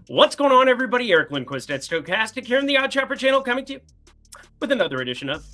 What's going on, everybody? Eric Lindquist at Stokastic here in the Odd Chopper channel, coming to you with another edition of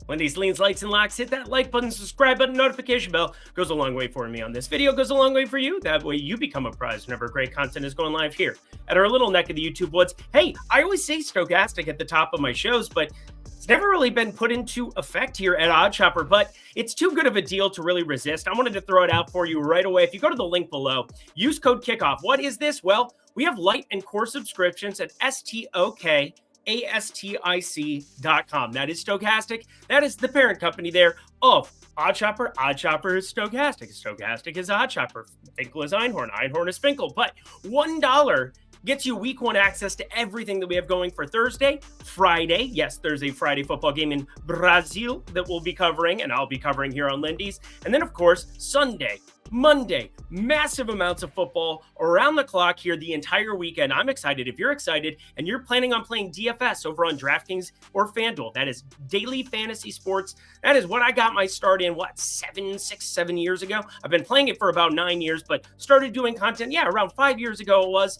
Lindy's Leans, Lights, and Locks. Hit that like button, subscribe button, notification bell. Goes a long way for me on this video. Goes a long way for you. That way you become a prize whenever great content is going live here at our little neck of the YouTube woods. Hey, I always say Stokastic at the top of my shows, but it's never really been put into effect here at Odd Chopper, but it's too good of a deal to really resist. I wanted to throw it out for you right away. If you go to the link below, use code KICKOFF. What is this? Well, we have light and core subscriptions at STOKASTIC.com. That is Stokastic. That is the parent company there of Odd Chopper. Odd Chopper is Stokastic. Stokastic is Odd Chopper. Finkel is Einhorn. Einhorn is Finkel. But $1 gets you week one access to everything that we have going for Thursday, Friday. Yes, there's a Friday football game in Brazil that we'll be covering, and I'll be covering here on Lindy's. And then, of course, Sunday, Monday, massive amounts of football around the clock here the entire weekend. I'm excited. If you're excited and you're planning on playing DFS over on DraftKings or FanDuel, that is daily fantasy sports. That is what I got my start in, 7 years ago? I've been playing it for about 9 years, but started doing content, around 5 years ago it was.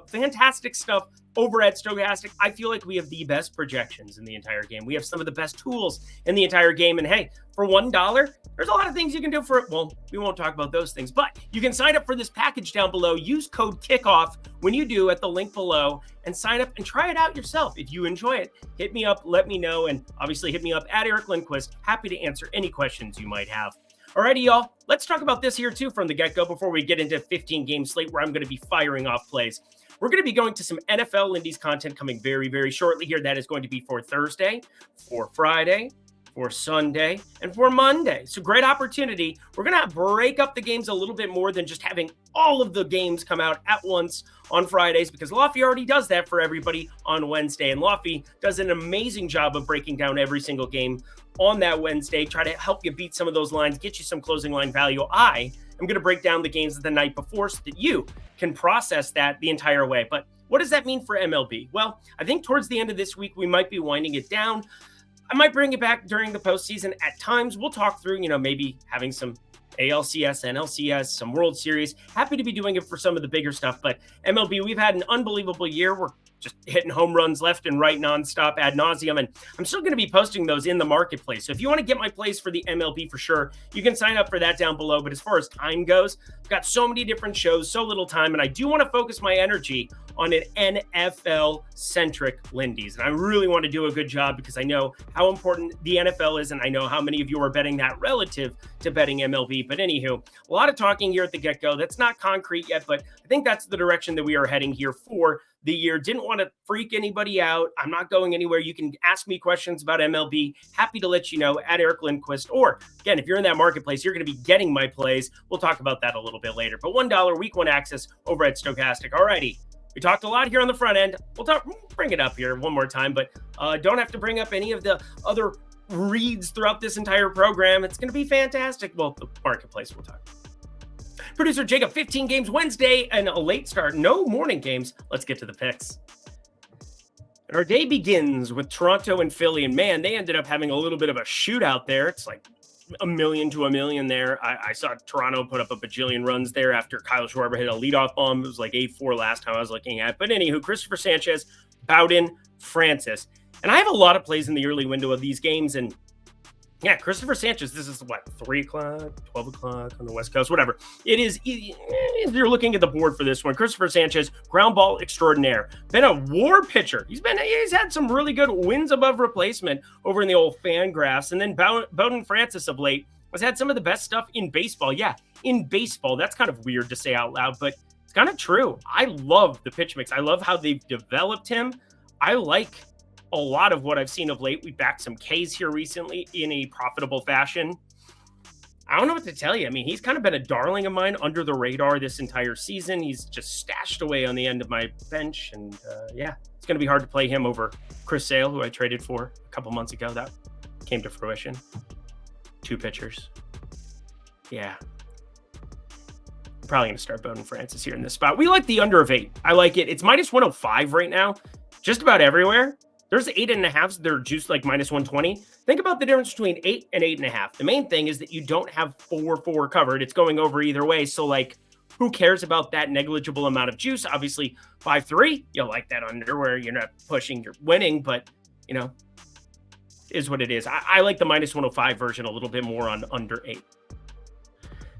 Fantastic stuff over at Stokastic. I feel like we have the best projections in the entire game. We have some of the best tools in the entire game. And hey, for $1, there's a lot of things you can do for it. Well, we won't talk about those things, but you can sign up for this package down below. Use code KICKOFF when you do at the link below and sign up and try it out yourself. If you enjoy it, hit me up, let me know, and obviously hit me up at Eric Lindquist. Happy to answer any questions you might have. Alrighty, y'all. Let's talk about this here too from the get-go before we get into 15-game slate where I'm going to be firing off plays. We're going to be going to some NFL Lindy's content coming very, very shortly here. That is going to be for Thursday, for Friday, for Sunday, and for Monday. So great opportunity. We're going to break up the games a little bit more than just having all of the games come out at once on Fridays, because Lofty already does that for everybody on Wednesday. And Lofty does an amazing job of breaking down every single game on that Wednesday, try to help you beat some of those lines, get you some closing line value. I am going to break down the games the night before so that you can process that the entire way. But what does that mean for MLB? Well, I think towards the end of this week, we might be winding it down. I might bring it back during the postseason at times. We'll talk through, maybe having some ALCS, NLCS, some World Series. Happy to be doing it for some of the bigger stuff. But MLB, we've had an unbelievable year. We're just hitting home runs left and right nonstop ad nauseum. And I'm still going to be posting those in the marketplace. So if you want to get my plays for the MLB for sure, you can sign up for that down below. But as far as time goes, I've got so many different shows, so little time. And I do want to focus my energy on an NFL-centric Lindy's. And I really want to do a good job because I know how important the NFL is. And I know how many of you are betting that relative to betting MLB. But anywho, a lot of talking here at the get-go. That's not concrete yet, but I think that's the direction that we are heading here for the year. Didn't want to freak anybody out. I'm not going anywhere. You can ask me questions about MLB. Happy to let you know at Eric Lindquist. Or again, if you're in that marketplace, you're going to be getting my plays. We'll talk about that a little bit later. But $1 week one access over at Stokastic. Alrighty. We talked a lot here on the front end. We'll bring it up here one more time, but don't have to bring up any of the other reads throughout this entire program. It's going to be fantastic. Well, the marketplace we'll talk. Producer Jacob, 15 games Wednesday and a late start. No morning games. Let's get to the picks. And our day begins with Toronto and Philly. And man, they ended up having a little bit of a shootout there. It's like 1,000,000 to 1,000,000 there. I saw Toronto put up a bajillion runs there after Kyle Schwarber hit a leadoff bomb. It was like 8-4 last time I was looking at. But anywho, Christopher Sanchez, Bowden, Francis. And I have a lot of plays in the early window of these games. And yeah, Christopher Sanchez, this is 3 o'clock, 12 o'clock on the West Coast, whatever. It is, if you're looking at the board for this one, Christopher Sanchez, ground ball extraordinaire. Been a war pitcher. He's had some really good wins above replacement over in the old Fangraphs. And then Bowden Francis of late has had some of the best stuff in baseball. Yeah, in baseball. That's kind of weird to say out loud, but it's kind of true. I love the pitch mix. I love how they've developed him. I like a lot of what I've seen of late. We backed some Ks here recently in a profitable fashion. I don't know what to tell you. I mean, he's kind of been a darling of mine under the radar this entire season. He's just stashed away on the end of my bench. And it's going to be hard to play him over Chris Sale, who I traded for a couple months ago. That came to fruition. 2 pitchers. Yeah. I'm probably going to start Bowden Francis here in this spot. We like the under of 8. I like it. It's minus 105 right now, just about everywhere. There's 8.5s that are juiced like minus 120. Think about the difference between 8 and 8.5. The main thing is that you don't have 4-4 covered. It's going over either way. So like Who cares about that negligible amount of juice? Obviously, 5-3, you'll like that under where you're not pushing, you're winning, but, is what it is. I like the minus 105 version a little bit more on under 8.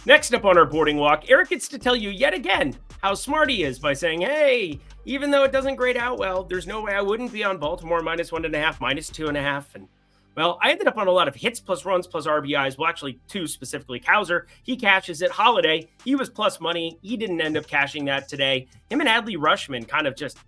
Next up on our boarding walk, Eric gets to tell you yet again how smart he is by saying, hey, even though it doesn't grade out well, there's no way I wouldn't be on Baltimore minus 1.5, minus 2.5. And well, I ended up on a lot of hits plus runs plus RBIs. Well, actually 2 specifically. Cowser, he cashes it. Holiday, he was plus money. He didn't end up cashing that today. Him and Adley Rutschman kind of just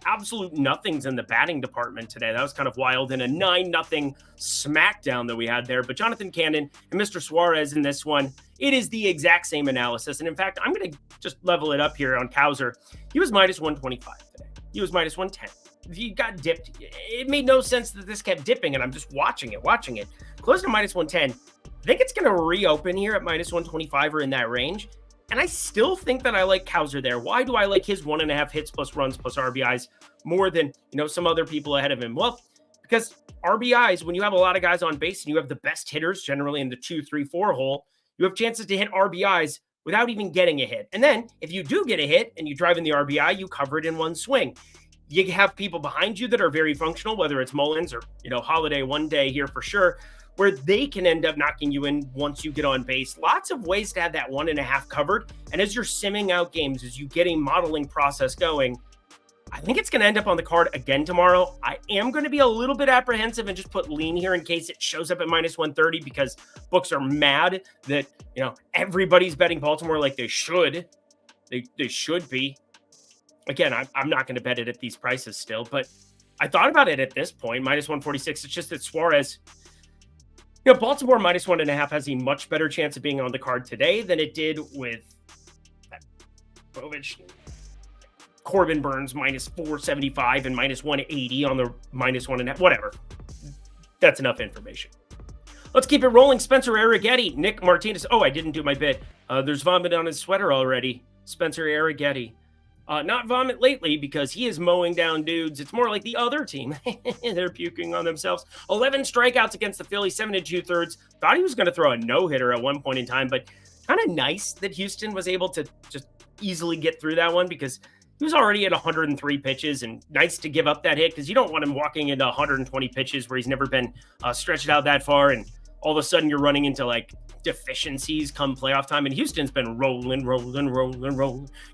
absolute nothings in the batting department today. That was kind of wild in a 9-0 smackdown that we had there. But Jonathan Cannon and Mr. Suarez in this one, it is the exact same analysis. And in fact, I'm going to just level it up here on Cowser. He was minus 125 today. He was minus 110. He got dipped. It made no sense that this kept dipping, and I'm just watching it. Close to minus 110. I think it's going to reopen here at minus 125 or in that range. And I still think that I like Cowser there. Why do I like his 1.5 hits plus runs plus RBIs more than, some other people ahead of him? Well, because RBIs, when you have a lot of guys on base and you have the best hitters generally in the 2, 3, 4 hole, you have chances to hit RBIs without even getting a hit. And then if you do get a hit and you drive in the RBI, you cover it in one swing. You have people behind you that are very functional, whether it's Mullins or, Holiday one day here for sure, where they can end up knocking you in once you get on base. Lots of ways to have that 1.5 covered. And as you're simming out games, as you get a modeling process going, I think it's going to end up on the card again tomorrow. I am going to be a little bit apprehensive and just put lean here in case it shows up at minus 130 because books are mad that, everybody's betting Baltimore like they should. They should be. Again, I'm not going to bet it at these prices still, but I thought about it at this point, minus 146. It's just that Suarez, Baltimore minus 1.5 has a much better chance of being on the card today than it did with Bovich. Corbin Burns minus 475 and minus 180 on the minus 1.5, whatever. That's enough information. Let's keep it rolling. Spencer Arrighetti, Nick Martinez. Oh, I didn't do my bit. There's vomit on his sweater already. Spencer Arrighetti. Not vomit lately because he is mowing down dudes. It's more like the other team. They're puking on themselves. 11 strikeouts against the Phillies, 7 2/3. Thought he was going to throw a no-hitter at one point in time, but kind of nice that Houston was able to just easily get through that one because he was already at 103 pitches, and nice to give up that hit because you don't want him walking into 120 pitches where he's never been stretched out that far, and all of a sudden you're running into deficiencies come playoff time. And Houston's been rolling,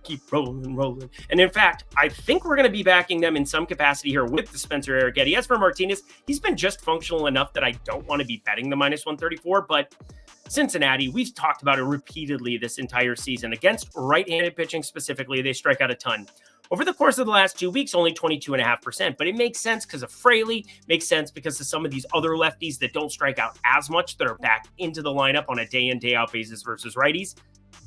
keep rolling. And in fact, I think we're going to be backing them in some capacity here with the Spencer Arrighetti. As for Martinez, he's been just functional enough that I don't want to be betting the minus 134, but Cincinnati, we've talked about it repeatedly this entire season. Against right-handed pitching specifically, they strike out a ton. Over the course of the last 2 weeks, only 22.5%, but it makes sense because of Fraley, makes sense because of some of these other lefties that don't strike out as much that are back into the lineup on a day-in, day-out basis versus righties.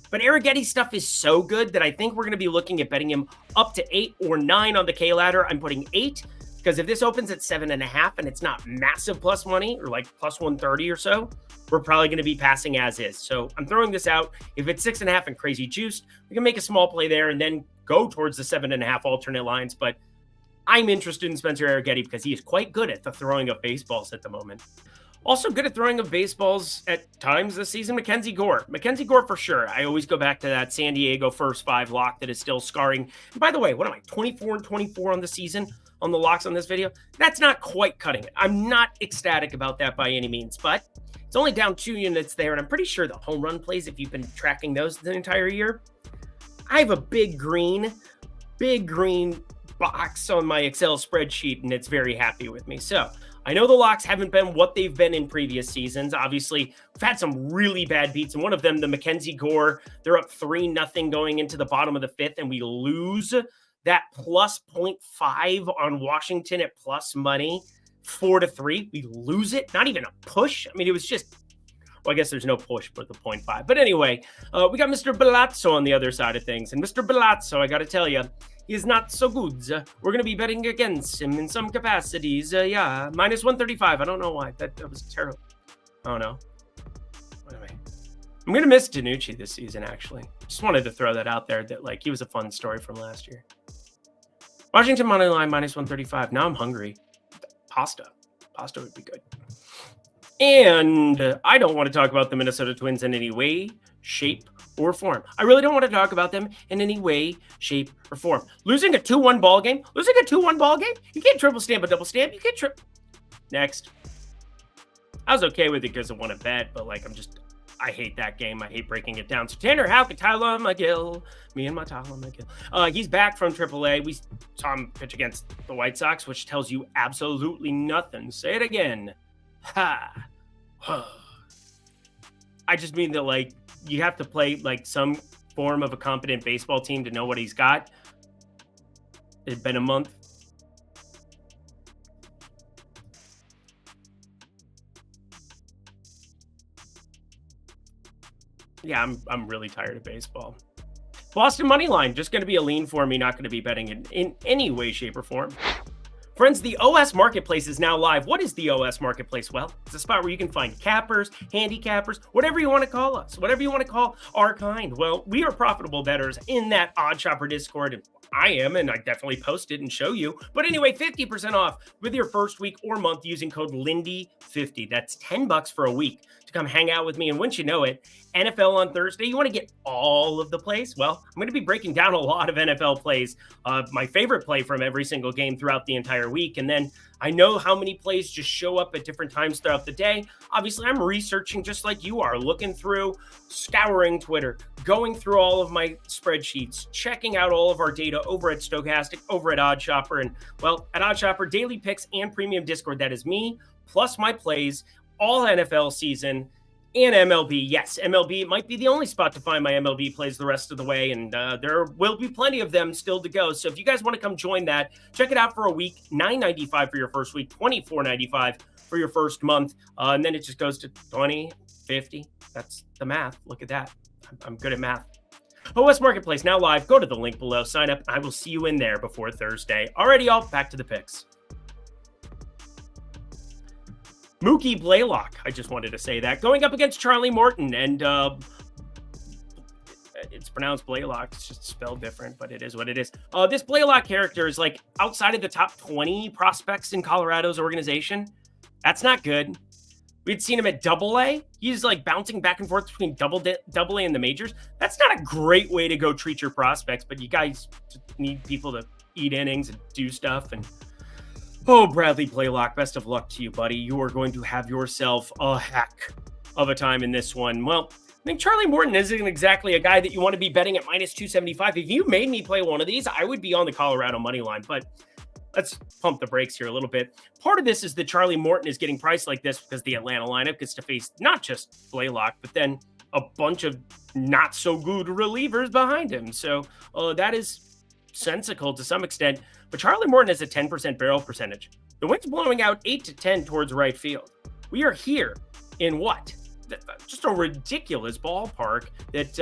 But Arrighetti's stuff is so good that I think we're going to be looking at betting him up to 8 or 9 on the K ladder. I'm putting 8 because if this opens at 7.5 and it's not massive plus money or plus 130 or so, we're probably going to be passing as is. So I'm throwing this out. If it's 6.5 and crazy juiced, we can make a small play there and then go towards the 7.5 alternate lines. But I'm interested in Spencer Arrighetti because he is quite good at the throwing of baseballs at the moment. Also good at throwing of baseballs at times this season, Mackenzie Gore. Mackenzie Gore for sure. I always go back to that San Diego first 5 lock that is still scarring. And by the way, what am I, 24 and 24 on the season on the locks on this video? That's not quite cutting it. I'm not ecstatic about that by any means, but it's only down 2 units there. And I'm pretty sure the home run plays, if you've been tracking those the entire year, I have a big green box on my Excel spreadsheet, and it's very happy with me. So I know the locks haven't been what they've been in previous seasons. Obviously, we've had some really bad beats, and one of them, the Mackenzie Gore, they're up 3-0 going into the bottom of the 5th, and we lose that plus 0.5 on Washington at plus money, 4-3. We lose it, not even a push. I mean, it was just, well, I guess there's no push for the 0.5. But anyway, we got Mr. Belazzo on the other side of things. And Mr. Belazzo, I got to tell you, he is not so good. We're going to be betting against him in some capacities. Yeah, minus 135. I don't know why. That was terrible. Oh, no. Anyway, I'm going to miss Danucci this season, actually. Just wanted to throw that out there that, he was a fun story from last year. Washington money line, minus 135. Now I'm hungry. Pasta would be good. And I don't want to talk about the Minnesota Twins in any way, shape, or form. I really don't want to talk about them in any way, shape, or form. Losing a 2-1 ball game? You can't triple stamp a double stamp. You can't Next. I was okay with it because I won a bet, but I hate that game. I hate breaking it down. So Tanner Houck and Tyler McGill, me and my Tyler McGill. He's back from AAA. We saw him pitch against the White Sox, which tells you absolutely nothing. Say it again. Ha. I just mean that you have to play some form of a competent baseball team to know what he's got. It's been a month. Yeah, I'm really tired of baseball. Boston money line, just going to be a lean for me, not going to be betting in any way, shape, or form. Friends, the OS Marketplace is now live. What is the OS Marketplace? Well, it's a spot where you can find cappers, handicappers, whatever you want to call us, whatever you want to call our kind. Well, we are profitable bettors in that Odd Shopper Discord. And I am, and I definitely post it and show you. But anyway, 50% off with your first week or month using code Lindy50. That's $10 for a week to come hang out with me. And once you know it, NFL on Thursday, you want to get all of the plays? Well, I'm going to be breaking down a lot of NFL plays, my favorite play from every single game throughout the entire week. And then I know how many plays just show up at different times throughout the day. Obviously, I'm researching just like you are, looking through, scouring Twitter, going through all of my spreadsheets, checking out all of our data over at Stokastic, over at Odd Shopper. And well, at Odd Shopper, daily picks and premium Discord, that is me, plus my plays, all NFL season, and MLB. Yes, MLB might be the only spot to find my MLB plays the rest of the way, and there will be plenty of them still to go. So if you guys want to come join that, check it out for a week. $9.95 for your first week, $24.95 for your first month, and then it just goes to 20, 50. That's the math. Look at that. I'm good at math. OS Marketplace now live. Go to the link below. Sign up. I will see you in there before Thursday. Alrighty, y'all. Back to the picks. Mookie Blaylock, I just wanted to say that, going up against Charlie Morton, and it's pronounced Blaylock. It's just spelled different, but it is what it is. This Blaylock character is outside of the top 20 prospects in Colorado's organization. That's not good. We'd seen him at AA. He's bouncing back and forth between AA and the majors. That's not a great way to go treat your prospects, but you guys need people to eat innings and do stuff. And oh, Bradley Blaylock, best of luck to you, buddy. You are going to have yourself a heck of a time in this one. Well, I think Charlie Morton isn't exactly a guy that you want to be betting at minus 275. If you made me play one of these, I would be on the Colorado money line. But let's pump the brakes here a little bit. Part of this is that Charlie Morton is getting priced like this because the Atlanta lineup gets to face not just Blaylock, but then a bunch of not so good relievers behind him. So that is sensical to some extent. But Charlie Morton has a 10% barrel percentage. The wind's blowing out 8 to 10 towards right field. We are here in what? Just a ridiculous ballpark that,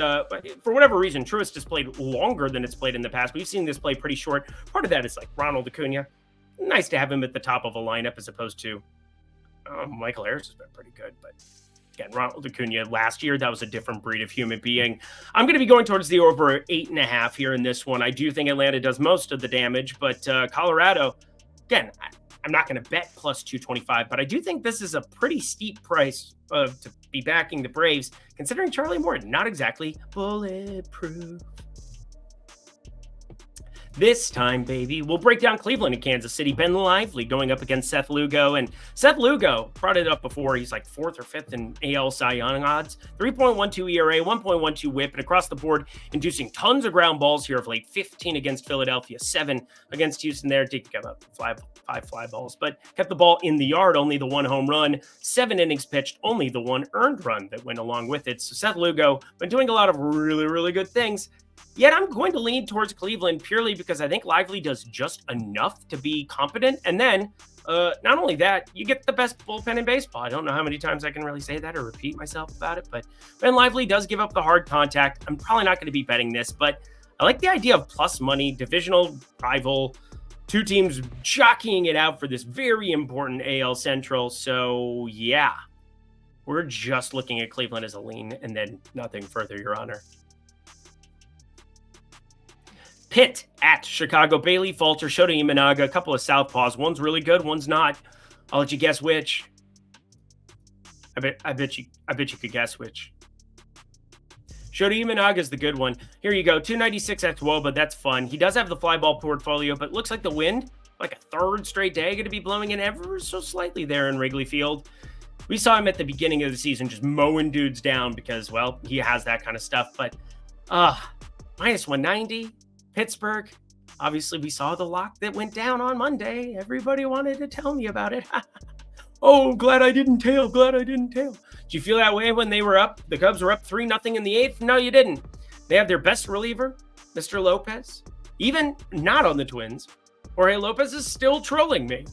for whatever reason, Truist has played longer than it's played in the past. We've seen this play pretty short. Part of that is Ronald Acuna. Nice to have him at the top of a lineup as opposed to Michael Harris has been pretty good. But again, Ronald Acuna last year, that was a different breed of human being. I'm going to be going towards the over 8.5 here in this one. I do think Atlanta does most of the damage, but Colorado, again, I'm not going to bet plus 225, but I do think this is a pretty steep price to be backing the Braves, considering Charlie Morton, not exactly bulletproof. This time, baby, we'll break down Cleveland and Kansas City. Ben Lively going up against Seth Lugo. And Seth Lugo, brought it up before, he's 4th or 5th in AL Cy Young odds. 3.12 ERA, 1.12 whip, and across the board, inducing tons of ground balls here of late. 15 against Philadelphia, 7 against Houston there. Did give up 5 fly balls, but kept the ball in the yard, only the 1 home run. 7 innings pitched, only the 1 earned run that went along with it. So Seth Lugo been doing a lot of really, really good things. Yet I'm going to lean towards Cleveland purely because I think Lively does just enough to be competent. And then, not only that, you get the best bullpen in baseball. I don't know how many times I can really say that or repeat myself about it, but Ben Lively does give up the hard contact. I'm probably not going to be betting this, but I like the idea of plus money, divisional rival, 2 teams jockeying it out for this very important AL Central. So, yeah, we're just looking at Cleveland as a lean and then nothing further, Your Honor. Pitt at Chicago. Bailey Falter, Shota Imanaga, a couple of southpaws. One's really good, one's not. I'll let you guess which. I bet you could guess which. Shota Imanaga's the good one. Here you go, 296 at Woba. That's fun. He does have the fly ball portfolio, but looks like the wind, like a third straight day, going to be blowing in ever so slightly there in Wrigley Field. We saw him at the beginning of the season just mowing dudes down because, well, he has that kind of stuff. But minus 190, Pittsburgh. Obviously, we saw the lock that went down on Monday. Everybody wanted to tell me about it. Oh, glad I didn't tail. Glad I didn't tail. Did you feel that way when they were up? The Cubs were up 3-0 in the 8th? No, you didn't. They have their best reliever, Mr. Lopez. Even not on the Twins, Jorge Lopez is still trolling me,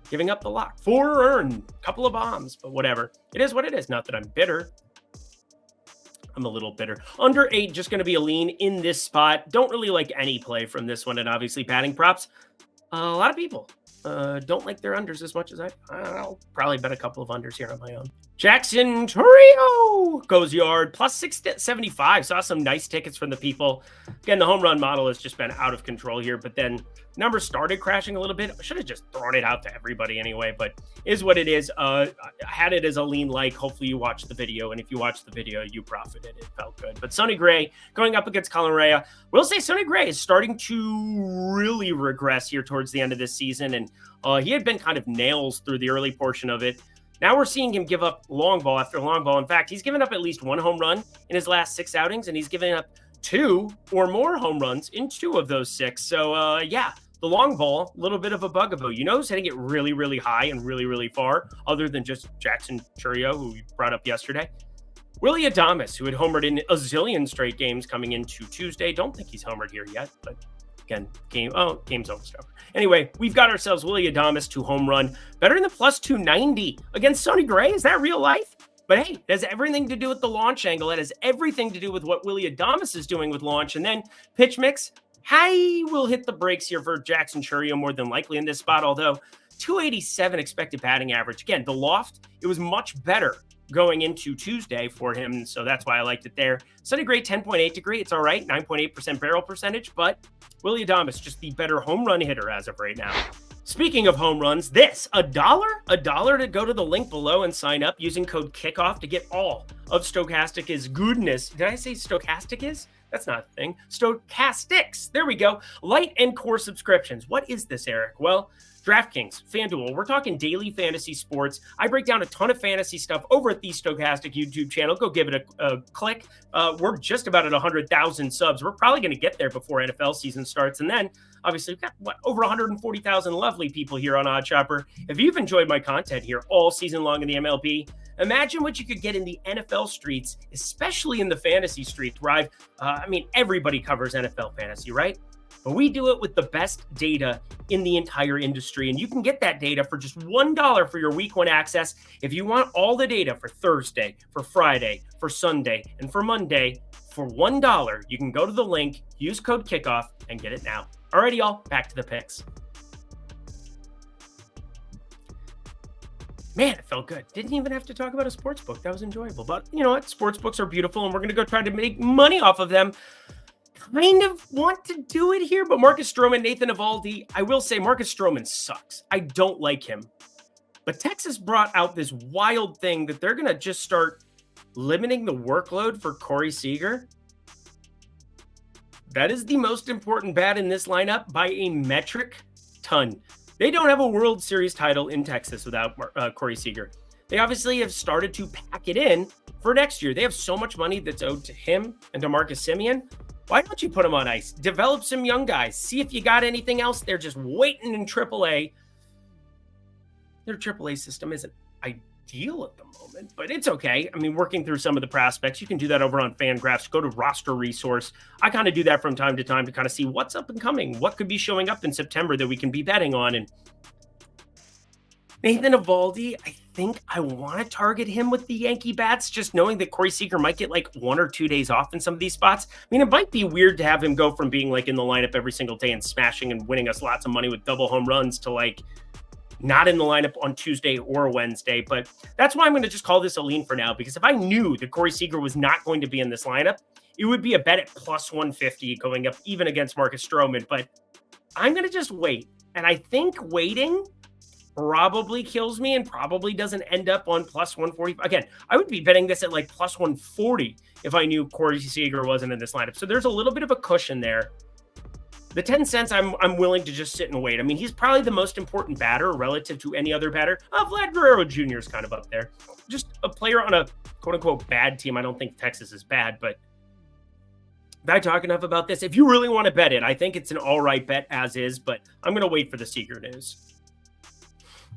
giving up the lock. 4 earned, couple of bombs, but whatever. It is what it is. Not that I'm bitter. I'm a little bitter. Under 8, just going to be a lean in this spot. Don't really like any play from this one, and obviously batting props. A lot of people don't like their unders as much as I'll probably bet a couple of unders here on my own. Jackson Trio goes yard, plus 675. Saw some nice tickets from the people. Again, the home run model has just been out of control here, but then numbers started crashing a little bit. I should have just thrown it out to everybody anyway, but is what it is. I had it as a lean like. Hopefully you watched the video, and if you watched the video, you profited. It felt good. But Sonny Gray going up against Colin Rea. We'll say Sonny Gray is starting to really regress here towards the end of this season, and he had been kind of nails through the early portion of it. Now we're seeing him give up long ball after long ball. In fact, he's given up at least 1 home run in his last 6 outings, and he's given up 2 or more home runs in 2 of those 6. So, yeah, the long ball, a little bit of a bugaboo. You know who's hitting it really, really high and really, really far, other than just Jackson Churio, who we brought up yesterday? Willie Adames, who had homered in a zillion straight games coming into Tuesday. Don't think he's homered here yet, but again, game's almost over. Anyway, we've got ourselves Willie Adames to home run. Better than the plus 290 against Sonny Gray. Is that real life? But hey, it has everything to do with the launch angle. It has everything to do with what Willie Adames is doing with launch. And then pitch mix. I will hit the brakes here for Jackson Churio more than likely in this spot, although 287 expected batting average. Again, the loft, it was much better going into Tuesday for him, so that's why I liked it there. Sonny Gray, 10.8 degree. It's all right, 9.8% barrel percentage, but Willie Adames, just the better home run hitter as of right now. Speaking of home runs, this, $1 to go to the link below and sign up using code KICKOFF to get all of Stokastic's goodness. Did I say Stokastic is? That's not a thing. Stochastics. There we go. Light and core subscriptions. What is this, Eric? Well, DraftKings, FanDuel, we're talking daily fantasy sports. I break down a ton of fantasy stuff over at the Stokastic YouTube channel. Go give it a click. We're just about at 100,000 subs. We're probably going to get there before NFL season starts. And then, obviously, we've got, over 140,000 lovely people here on OddsShopper. If you've enjoyed my content here all season long in the MLB, imagine what you could get in the NFL streets, especially in the fantasy streets, where everybody covers NFL fantasy, right? But we do it with the best data in the entire industry. And you can get that data for just $1 for your week 1 access. If you want all the data for Thursday, for Friday, for Sunday, and for Monday, for $1, you can go to the link, use code KICKOFF, and get it now. Alrighty, y'all, back to the picks. Man, it felt good. Didn't even have to talk about a sports book. That was enjoyable. But you know what? Sports books are beautiful, and we're going to go try to make money off of them. Kind of want to do it here, but Marcus Stroman, Nathan Eovaldi, I will say Marcus Stroman sucks. I don't like him. But Texas brought out this wild thing that they're going to just start limiting the workload for Corey Seager. That is the most important bat in this lineup by a metric ton. They don't have a World Series title in Texas without Corey Seager. They obviously have started to pack it in for next year. They have so much money that's owed to him and to Marcus Semien. Why don't you put them on ice? Develop some young guys. See if you got anything else. They're just waiting in AAA. Their AAA system isn't ideal at the moment, but it's okay. I mean, working through some of the prospects, you can do that over on FanGraphs. Go to Roster Resource. I kind of do that from time to time to kind of see what's up and coming, what could be showing up in September that we can be betting on. And Nathan Eovaldi, I think I want to target him with the Yankee bats, just knowing that Corey Seager might get like 1 or 2 days off in some of these spots. I mean, it might be weird to have him go from being like in the lineup every single day and smashing and winning us lots of money with double home runs to like not in the lineup on Tuesday or Wednesday. But that's why I'm going to just call this a lean for now, because if I knew that Corey Seager was not going to be in this lineup, it would be a bet at plus 150 going up even against Marcus Stroman. But I'm going to just wait. And I think waiting probably kills me and probably doesn't end up on plus 140. Again, I would be betting this at like plus 140 if I knew Corey Seager wasn't in this lineup. So there's a little bit of a cushion there. The 10 cents, I'm willing to just sit and wait. I mean, he's probably the most important batter relative to any other batter. Vlad Guerrero Jr. is kind of up there. Just a player on a quote-unquote bad team. I don't think Texas is bad, but did I talk enough about this? If you really want to bet it, I think it's an all right bet as is, but I'm going to wait for the Seager news.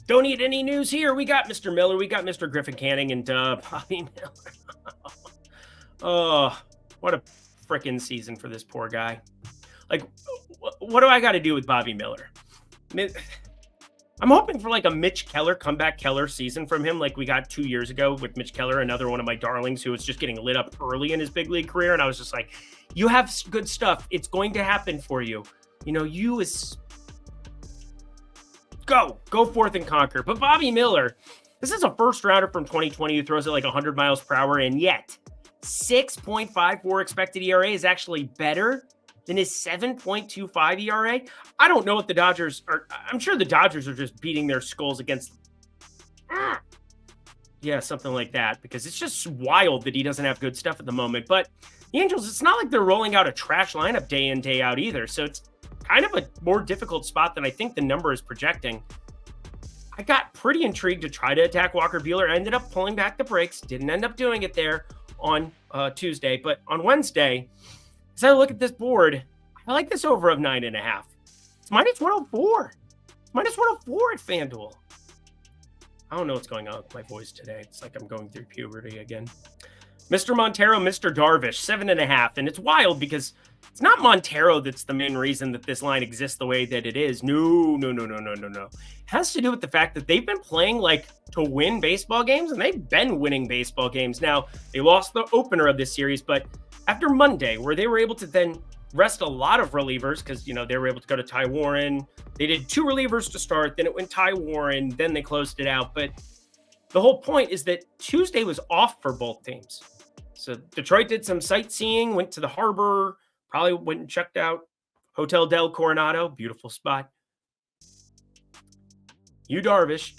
Don't need any news here. We got Mr. Miller. We got Mr. Griffin Canning and Bobby Miller. Oh, what a freaking season for this poor guy. Like, what do I got to do with Bobby Miller? I'm hoping for like a Mitch Keller, comeback Keller season from him like we got 2 years ago with Mitch Keller, another one of my darlings who was just getting lit up early in his big league career. And I was just like, you have good stuff. It's going to happen for you. You know, go forth and conquer. But Bobby Miller, this is a first rounder from 2020 who throws it like 100 miles per hour. And yet 6.54 expected ERA is actually better than his 7.25 ERA. I don't know what the Dodgers are. I'm sure the Dodgers are just beating their skulls against. Yeah, something like that, because it's just wild that he doesn't have good stuff at the moment. But the Angels, it's not like they're rolling out a trash lineup day in, day out either. So it's kind of a more difficult spot than I think the number is projecting. I got pretty intrigued to try to attack Walker Buehler. I ended up pulling back the brakes. Didn't end up doing it there on Tuesday. But on Wednesday, as I look at this board, I like this over of 9.5. It's minus 104. Minus 104 at FanDuel. I don't know what's going on with my voice today. It's like I'm going through puberty again. Mr. Montero, Mr. Darvish, 7.5. And it's wild because it's not Montero that's the main reason that this line exists the way that it is. No. It has to do with the fact that they've been playing like to win baseball games, and they've been winning baseball games. Now, they lost the opener of this series, but after Monday, where they were able to then rest a lot of relievers because, you know, they were able to go to Ty Warren. They did 2 relievers to start. Then it went Ty Warren. Then they closed it out. But the whole point is that Tuesday was off for both teams. So Detroit did some sightseeing, went to the harbor, probably went and checked out Hotel Del Coronado. Beautiful spot. Yu Darvish,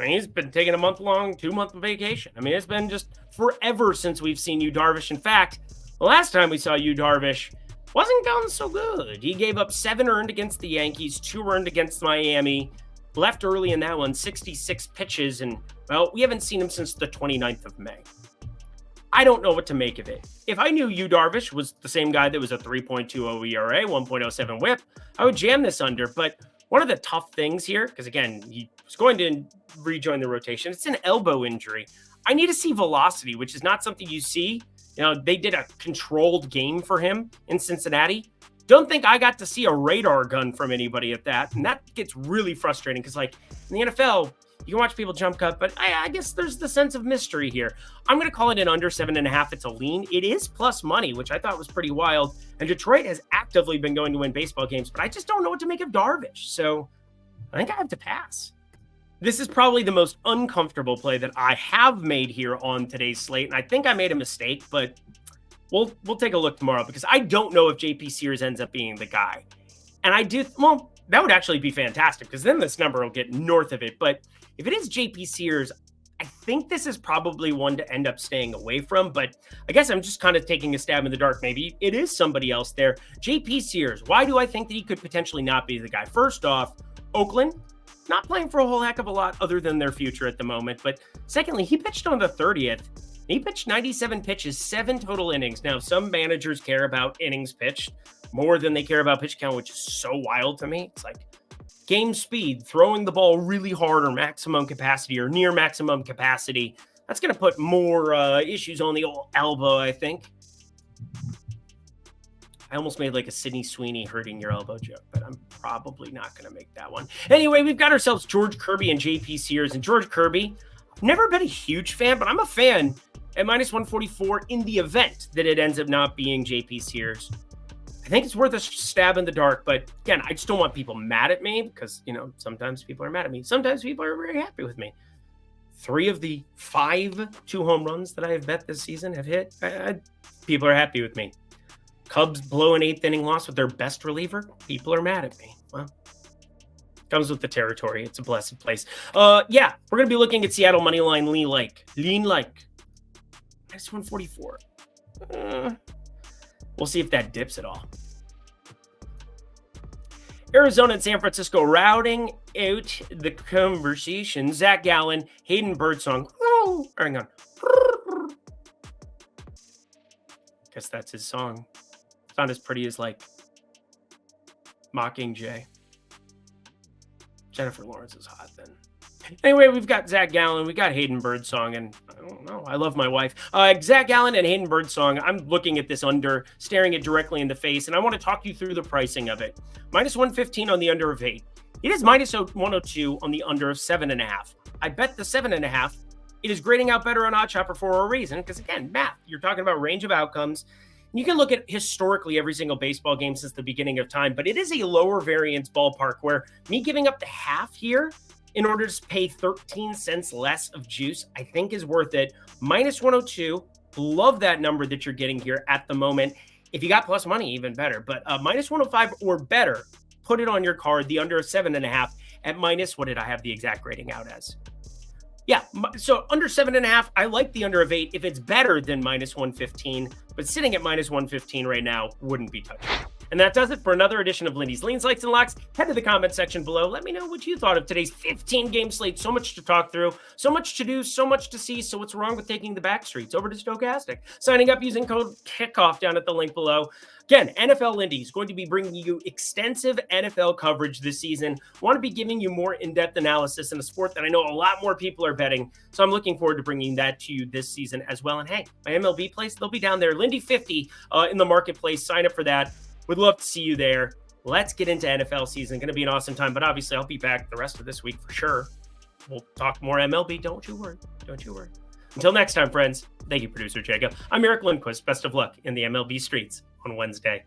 he's been taking a 2-month vacation. I mean, it's been just forever since we've seen Yu Darvish. In fact, the last time we saw Yu Darvish wasn't going so good. He gave up 7 earned against the Yankees, 2 earned against Miami, left early in that one, 66 pitches, and, well, we haven't seen him since the 29th of May. I don't know what to make of it. If I knew Yu Darvish was the same guy that was a 3.20 ERA, 1.07 whip, I would jam this under. But one of the tough things here, because again, he was going to rejoin the rotation, it's an elbow injury. I need to see velocity, which is not something you see. You know, they did a controlled game for him in Cincinnati. Don't think I got to see a radar gun from anybody at that. And that gets really frustrating because, like, in the NFL, you can watch people jump cut, but I guess there's the sense of mystery here. I'm going to call it an under 7.5. It's a lean. It is plus money, which I thought was pretty wild. And Detroit has actively been going to win baseball games, but I just don't know what to make of Darvish. So I think I have to pass. This is probably the most uncomfortable play that I have made here on today's slate. And I think I made a mistake, but we'll take a look tomorrow because I don't know if JP Sears ends up being the guy. And I do, well, that would actually be fantastic because then this number will get north of it. But if it is JP Sears, I think this is probably one to end up staying away from. But I guess I'm just kind of taking a stab in the dark. Maybe it is somebody else there. JP Sears, why do I think that he could potentially not be the guy? First off, Oakland, not playing for a whole heck of a lot other than their future at the moment. But secondly, he pitched on the 30th. He pitched 97 pitches, 7 total innings. Now, some managers care about innings pitched more than they care about pitch count, which is so wild to me. It's like game speed, throwing the ball really hard or maximum capacity or near maximum capacity. That's going to put more issues on the old elbow, I think. I almost made like a Sidney Sweeney hurting your elbow joke, but I'm probably not going to make that one. Anyway, we've got ourselves George Kirby and JP Sears. And George Kirby, I've never been a huge fan, but I'm a fan at minus 144 in the event that it ends up not being JP Sears. I think it's worth a stab in the dark, but again, I just don't want people mad at me because, you know, sometimes people are mad at me. Sometimes people are very happy with me. 3 of the 5 2-home runs that I have bet this season have hit. People are happy with me. Cubs blow an 8th inning loss with their best reliever. People are mad at me. Well, Comes with the territory. It's a blessed place. Yeah, we're going to be looking at Seattle money line lean like. Minus 144. We'll see if that dips at all. Arizona and San Francisco routing out the conversation. Zach Gallen, Hayden Birdsong. Oh, hang on. Guess that's his song. It's not as pretty as like Mockingjay. Jennifer Lawrence is hot then. Anyway, we've got Zach Gallen, we got Hayden Birdsong, and I don't know, I love my wife. Zach Gallen and Hayden Birdsong, I'm looking at this under, staring it directly in the face, and I want to talk you through the pricing of it. Minus 115 on the under of 8. It is minus 102 on the under of 7.5. I bet the 7.5. It is grading out better on OddsShopper for a reason, because again, math, you're talking about range of outcomes. You can look at historically every single baseball game since the beginning of time, but it is a lower variance ballpark where me giving up the half here in order to pay 13 cents less of juice, I think is worth it. Minus 102. Love that number that you're getting here at the moment. If you got plus money, even better. But minus 105 or better, put it on your card. The under 7.5 at minus, what did I have the exact rating out as? Yeah, so under 7.5, I like the under of 8 if it's better than minus 115, but sitting at minus 115 right now wouldn't be touched. And that does it for another edition of Lindy's Leans, Likes, and Locks. Head to the comment section below. Let me know what you thought of today's 15-game slate. So much to talk through, so much to do, so much to see. So what's wrong with taking the back streets over to Stokastic? Signing up using code KICKOFF down at the link below. Again, NFL Lindy is going to be bringing you extensive NFL coverage this season. Want to be giving you more in-depth analysis in a sport that I know a lot more people are betting. So I'm looking forward to bringing that to you this season as well. And hey, my MLB place, they'll be down there. Lindy50 in the marketplace. Sign up for that. Would love to see you there. Let's get into NFL season. Going to be an awesome time, but obviously I'll be back the rest of this week for sure. We'll talk more MLB. Don't you worry. Don't you worry. Until next time, friends. Thank you, producer Jacob. I'm Eric Lindquist. Best of luck in the MLB streets on Wednesday.